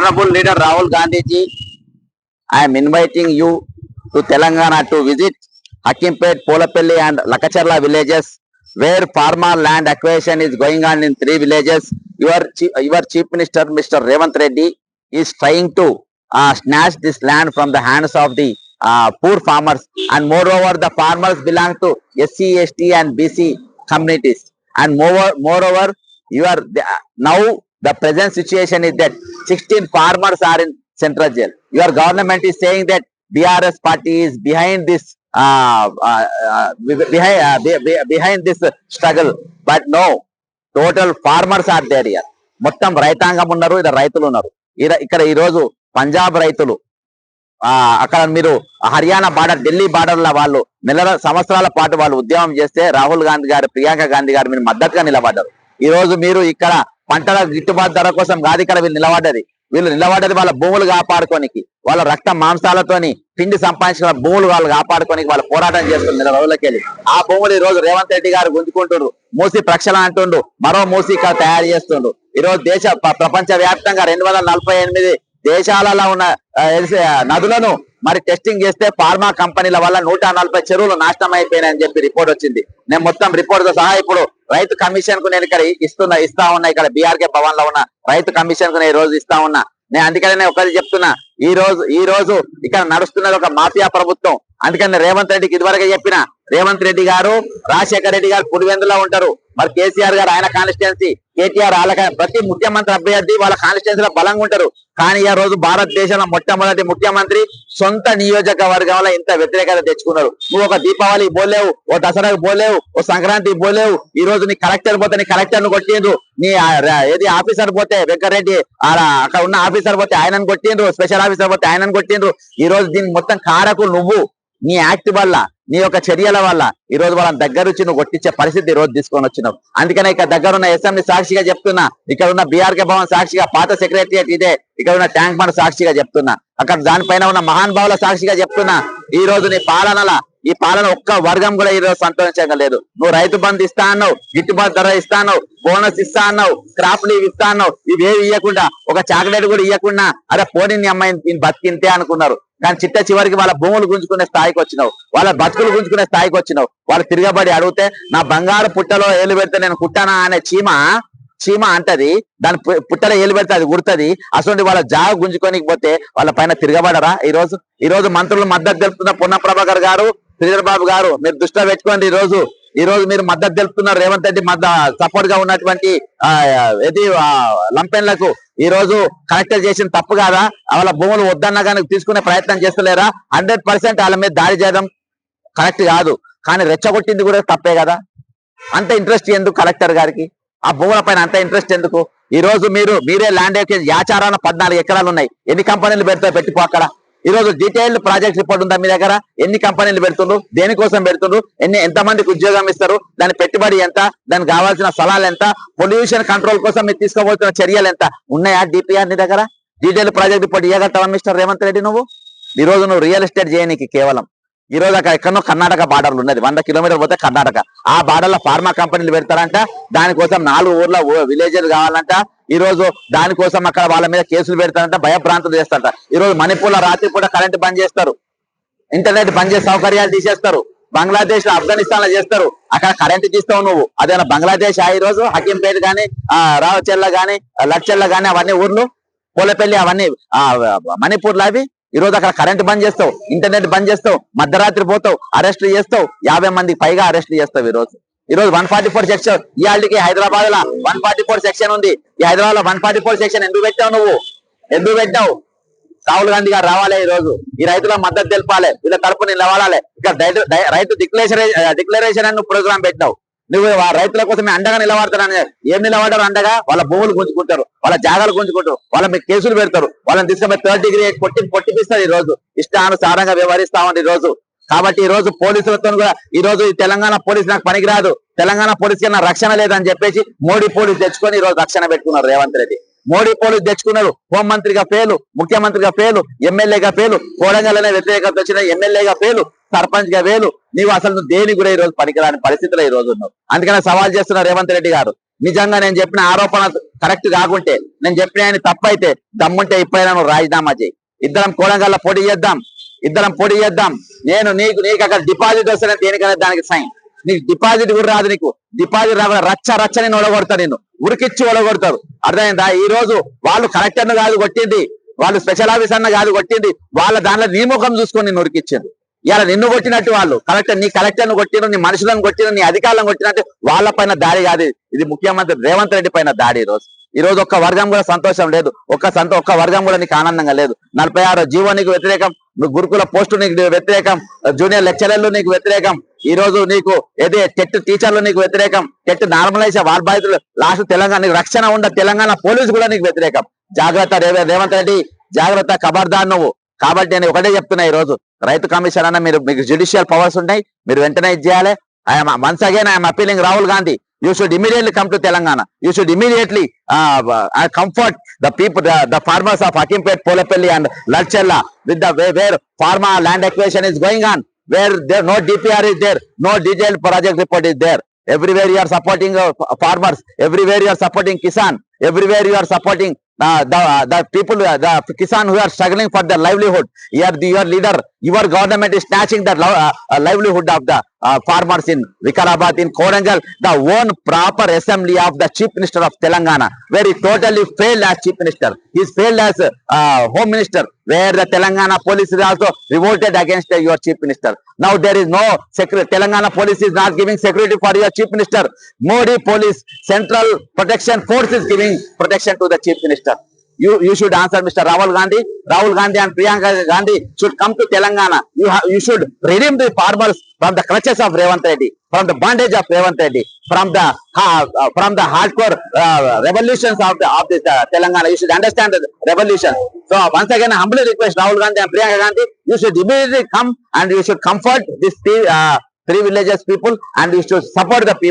Honorable Leader Rahul Gandhi ji, I am inviting you to Telangana to visit Hakimpet, Polapelli and Lakacharla villages where farmer land acquisition is going on in 3 villages. Your Chief Minister, Mr. Revant Reddy, is trying to snatch this land from the hands of the poor farmers, and moreover the farmers belong to SC, ST and BC communities, and moreover now the present situation is that 16 farmers are in central jail. Your government is saying that BRS party is behind this behind this struggle, but no, total farmers are there here. మొత్తం రైతాంగం ఉన్నారు, ఇక్కడ రైతులు ఉన్నారు. ఇక్కడ ఈ రోజు పంజాబ్ రైతులు, అక్కడ మీరు హర్యానా బార్డర్, ఢిల్లీ బార్డర్ లో వాళ్ళు సంవత్సరాల పాటు వాళ్ళు ఉద్యమం చేస్తే రాహుల్ గాంధీ గారు, ప్రియాంక గాంధీ గారు మీరు మద్దతుగా నిలబడ్డారు. ఈ రోజు మీరు ఇక్కడ పంటల గిట్టుబాటు ధర కోసం కాదు ఇక్కడ వీళ్ళు నిలబడ్డది వాళ్ళ భూములు కాపాడుకోనికి, వాళ్ళ రక్త మాంసాలతోని పిండి సంపాదించిన భూములు వాళ్ళు కాపాడుకోనికి వాళ్ళు పోరాటం చేస్తున్నారు రోజులకెళ్ళి. ఆ భూములు ఈ రోజు రేవంత్ రెడ్డి గారు గుంజుకుంటుండ్రు, మూసి ప్రక్షాళన అంటుండు, మరో మూసి ఇక్కడ తయారు చేస్తుండ్రు. ఈ రోజు ప్రపంచ వ్యాప్తంగా 248 దేశాలలో ఉన్న నదులను మరి టెస్టింగ్ చేస్తే ఫార్మా కంపెనీల వల్ల 140 చెరువులు నాశనం అయిపోయినాయని చెప్పి రిపోర్ట్ వచ్చింది. నేను మొత్తం రిపోర్ట్ తో సహా ఇప్పుడు రైతు కమిషన్ కు నేను ఇక్కడ ఇస్తా ఉన్నా, ఇక్కడ బీఆర్కే భవన్ లో ఉన్న రైతు కమిషన్ కు నేను ఈ రోజు ఇస్తా ఉన్నా. నేను అందుకనే ఒకటి చెప్తున్నా, ఈ రోజు ఇక్కడ నడుస్తున్నది ఒక మాఫియా ప్రభుత్వం. అందుకని రేవంత్ రెడ్డికి ఇదివరకే చెప్పిన, రేవంత్ రెడ్డి గారు, రాజశేఖర రెడ్డి గారు పులివెందులో ఉంటారు, మరి కేసీఆర్ గారు ఆయన కాన్స్టిట్యున్సీ, కేటీఆర్ ప్రతి ముఖ్యమంత్రి అభ్యర్థి వాళ్ళ కాన్స్టిట్యున్సీలో బలంగా ఉంటారు. కానీ ఈ రోజు భారతదేశంలో మొట్టమొదటి ముఖ్యమంత్రి సొంత నియోజకవర్గంలో ఇంత వ్యతిరేకత తెచ్చుకున్నారు. నువ్వు ఒక దీపావళి పోలేవు, ఓ దసరాకు పోలేవు, ఓ సంక్రాంతి పోలేవు. ఈ రోజు నీ కలెక్టర్ పోతే నీ కలెక్టర్ ను కొట్టిండ్రు, నీ ఏది ఆఫీసర్ పోతే వెంకరెడ్డి అక్కడ ఉన్న ఆఫీసర్ పోతే ఆయనను కొట్టిండ్రు, స్పెషల్ ఆఫీసర్ పోతే ఆయనను కొట్టిండ్రు. ఈ రోజు దీనికి మొత్తం కారకులు నువ్వు, నీ యాక్ట్ వల్ల, నీ యొక్క చర్యల వల్ల ఈ రోజు వాళ్ళని దగ్గర నుంచి నువ్వు కొట్టించే పరిస్థితి ఈ రోజు తీసుకొని వచ్చినావు. అందుకనే ఇక్కడ దగ్గర ఉన్న అసెంబ్లీ సాక్షిగా చెప్తున్నా, ఇక్కడ ఉన్న బీఆర్కే భవన్ సాక్షిగా, పాత సెక్రటరియట్ ఇదే, ఇక్కడ ఉన్న ట్యాంక్ బండ్ సాక్షిగా చెప్తున్నా, అక్కడ దానిపైన ఉన్న మహాన్ భావుల సాక్షిగా చెప్తున్నా, ఈ రోజు నీ ఈ పాలన ఒక్క వర్గం కూడా ఈ రోజు సంతోషంగా లేదు. నువ్వు రైతు బంధు ఇస్తా అన్నావు, గిట్టుబాటు ధర ఇస్తా అన్నావు, బోనస్ ఇస్తా అన్నావు, క్రాప్ లీవ్ ఇస్తా అన్నావు, ఇవేవి ఇవ్వకుండా, ఒక చాక్లెట్ కూడా ఇవ్వకుండా, అరే పోనీ నీ అమ్మాయిని బతికింతే అనుకున్నారు. కానీ చివరికి వాళ్ళ భూములు గుంజుకునే స్థాయికి వచ్చినావు, వాళ్ళ బతుకులు గుంజుకునే స్థాయికి వచ్చినావు. వాళ్ళు తిరగబడి అడిగితే నా బంగారు పుట్టలో ఏలు పెడితే నేను కుట్టానా అనే చీమ అంటది, దాని పుట్టలో ఏలు పెడితే అది గుర్తది. అసలు వాళ్ళ జాగ గుంజుకోనికి పోతే వాళ్ళ పైన తిరగబడరా? ఈ రోజు మంత్రులు మద్దతు తెలుపుతున్న పొన్న ప్రభాకర్ గారు, శ్రీధర్ బాబు గారు, మీరు దృష్టిలో పెట్టుకోండి. ఈ రోజు మీరు మద్దతు తెలుపుతున్నారు రేవంత్ రెడ్డి సపోర్ట్ గా ఉన్నటువంటి లంపెన్లకు. ఈ రోజు కలెక్టర్ చేసిన తప్పు కాదా? వాళ్ళ భూములు వద్దన్నా కానీ తీసుకునే ప్రయత్నం చేస్తలేరా? 100% వాళ్ళ మీద దాడి చేయడం కరెక్ట్ కాదు, కానీ రెచ్చగొట్టింది కూడా తప్పే కదా. అంత ఇంట్రెస్ట్ ఎందుకు కలెక్టర్ గారికి? ఆ భూముల పైన అంత ఇంట్రెస్ట్ ఎందుకు? ఈ రోజు మీరే ల్యాండ్ యాచారాన 14 ఎకరాలు ఉన్నాయి, ఎన్ని కంపెనీలు పెట్టిపో అక్కడ. ఈ రోజు డీటెయిల్డ్ ప్రాజెక్ట్ రిపోర్ట్ ఉందా మీ దగ్గర? ఎన్ని కంపెనీలు పెడుతుండ్రు, దేనికోసం పెడుతుండ్రు, ఎంతమందికి ఉద్యోగం ఇస్తారు, దాని పెట్టుబడి ఎంత, దానికి కావాల్సిన స్థలాలు ఎంత, పొల్యూషన్ కంట్రోల్ కోసం మీరు తీసుకోబోతున్న చర్యలు ఎంత ఉన్నాయా? డిపిఆర్ నీ దగ్గర డీటెయిల్ ప్రాజెక్ట్ రిపోర్ట్ ఇవ్వగలుగుతావా మిస్టర్ రేవంత్ రెడ్డి? ఈ రోజు నువ్వు రియల్ ఎస్టేట్ చేయనీకి కేవలం ఈ రోజు అక్కడ ఎక్కడో కర్ణాటక బార్డర్లు ఉన్నది, 100 కిలోమీటర్లు పోతే కర్ణాటక, ఆ బార్డర్ లో ఫార్మా కంపెనీలు పెడతారంట. దానికోసం 4 ఊర్ల విలేజెస్ కావాలంట. ఈ రోజు దానికోసం అక్కడ వాళ్ళ మీద కేసులు పెడతారంట, భయభ్రాంతులు చేస్తారంట. ఈ రోజు మణిపూర్ రాత్రి పూట కరెంట్ బంద్ చేస్తారు, ఇంటర్నెట్ బంద్ చేసే సౌకర్యాలు తీసేస్తారు. బంగ్లాదేశ్ లో, ఆఫ్ఘనిస్తాన్ లో చేస్తారు, అక్కడ కరెంట్ తీస్తావు నువ్వు. అదేనా బంగ్లాదేశ్? ఈ రోజు హకీంపేట గానీ, రావచెల్ల గానీ, లడ్చెల్ల గానీ, అవన్నీ ఊర్లు, పోలపల్లి అవన్నీ మణిపూర్ లో అవి. ఈ రోజు అక్కడ కరెంట్ బంద్ చేస్తావు, ఇంటర్నెట్ బంద్ చేస్తావు, మధ్యరాత్రి పోతావు, అరెస్టులు చేస్తావు, 50 మందికి పైగా అరెస్టులు చేస్తావు. ఈ రోజు 144 సెక్షన్, ఇవాళకి హైదరాబాద్ లో 144 సెక్షన్ ఉంది. ఈ హైదరాబాద్ లో 144 సెక్షన్ ఎందుకు పెట్టావు నువ్వు? ఎందుకు పెట్టావు? రాహుల్ గాంధీ గారు రావాలి, ఈ రోజు ఈ రైతుల మద్దతు తెలపాలి, వీళ్ళ తరపున నిలబడాలి. ఇక్కడ రైతు డిక్లరేషన్ అని ప్రోగ్రామ్ పెట్టావు. నువ్వు రైతుల కోసమే అండగా నిలబడతారని. ఏం నిలబడరు అండగా? వాళ్ళ భూములు గుంజుకుంటారు, వాళ్ళ జాగాలు గుంజుకుంటారు, వాళ్ళ మీకు కేసులు పెడతారు, వాళ్ళని తీసుకుపోయి 3rd డిగ్రీ కొట్టిపిస్తారు. ఈ రోజు ఇష్టానుసారంగా వ్యవహరిస్తా ఉంది ఈ రోజు. కాబట్టి ఈ రోజు పోలీసులతో కూడా ఈ రోజు తెలంగాణ పోలీసు నాకు పనికిరాదు, తెలంగాణ పోలీసు కన్నా రక్షణ లేదని చెప్పేసి మోడీ పోలీసు తెచ్చుకొని ఈ రోజు రక్షణ పెట్టుకున్నారు రేవంత్ రెడ్డి. మోడీ పోలీసు తెచ్చుకున్నారు, హోంమంత్రిగా ఫెయిలు, ముఖ్యమంత్రిగా ఫెయిలు, ఎమ్మెల్యేగా ఫెయిలు, కోడంగల్లోనే వ్యతిరేకత వచ్చిన ఎమ్మెల్యేగా ఫెయిలు, సర్పంచ్ గా ఫెయిలు. నీవు అసలు దేని కూడా ఈ రోజు పనికిరాని పరిస్థితిలో ఈ రోజు ఉన్నావు. అందుకనే సవాల్ చేస్తున్న రేవంత్ రెడ్డి గారు, నిజంగా నేను చెప్పిన కరెక్ట్ కాకుంటే, నేను చెప్పిన ఆయన తప్పైతే దమ్ముంటే ఇప్పుడైనా నువ్వు రాజీనామా చేయి. ఇద్దరం కోడంగల్లో పోటీ చేద్దాం. నీకు అక్కడ డిపాజిట్ వస్తే దేనికైనా దానికి సైన్. నీకు డిపాజిట్ కూడా రాదు. నీకు డిపాజిట్ రాకుండా రచ్చని ఓడగొడతారు, నిన్ను ఉరికిచ్చి ఓడగొడతారు. అర్థమైందా? ఈ రోజు వాళ్ళు కలెక్టర్ కాదు కొట్టింది, వాళ్ళు స్పెషల్ ఆఫీసర్ కాదు కొట్టింది, వాళ్ళ దాంట్లో నీ ముఖం చూసుకొని నిన్ను ఉరికిచ్చింది. ఇలా నిన్ను కొట్టినట్టు వాళ్ళు కలెక్టర్ను కొట్టిన, నీ మనుషులను కొట్టిన, నీ అధికారులను కొట్టినట్టు వాళ్ళ పైన దాడి కాదు. ఇది ముఖ్యమంత్రి రేవంత్ రెడ్డి పైన దాడి. ఈ రోజు ఒక్క వర్గం కూడా సంతోషం లేదు, ఒక్క వర్గం కూడా నీకు ఆనందంగా లేదు. 46 జీవో నీకు వ్యతిరేకం, గురుకుల పోస్టు నీకు వ్యతిరేకం, జూనియర్ లెక్చరర్లు నీకు వ్యతిరేకం, ఈ రోజు నీకు ఏదే టెట్ టీచర్లు నీకు వ్యతిరేకం, టెట్ నార్మలైజ్ వాళ్ళ బాధితులు లాస్ట్ తెలంగాణ నీకు రక్షణ ఉండ, తెలంగాణ పోలీసు కూడా నీకు వ్యతిరేకం. జాగ్రత్త రేవంత్ రెడ్డి, జాగ్రత్త, ఖబర్దార్ నువ్వు. కాబట్టి నేను ఒకటే చెప్తున్నా, ఈ రోజు రైతు కమిషన్ అన్న మీకు జ్యుడిషియల్ పవర్స్ ఉన్నాయి, మీరు వెంటనే ఇది చేయాలి. Once again I'm appealing Rahul Gandhi, you should immediately come to Telangana. You should immediately comfort the people, the farmers of Hakimpet, Polepelli and Ladchella with the where pharma land acquisition is going on, where there no DPR is there, no detailed project report is there. Everywhere you are supporting farmers, everywhere you are supporting Kisan, everywhere you are supporting the people, the Kisan who are struggling for their livelihood. Your leader, your government is snatching the livelihood of the farmers in Vikarabad, in Kodangal, the one proper assembly of the Chief Minister of Telangana, where he totally failed as Chief Minister. He failed as Home Minister, where the Telangana police is also revolted against your Chief Minister. Now there is no security. Telangana police is not giving security for your Chief Minister. Modi police, Central Protection Force is giving protection to the Chief Minister. You should answer, Mr. Rahul Gandhi. Rahul Gandhi and Priyanka Gandhi should come to Telangana. You should redeem the farmers from the clutches of Revanth Reddy, from the bondage of Revanth Reddy, from the hardcore revolutions of this Telangana. You should understand the revolution. So once again, I humbly request Rahul Gandhi and Priyanka Gandhi, you should immediately come and you should comfort these three villages people, and you should support the people.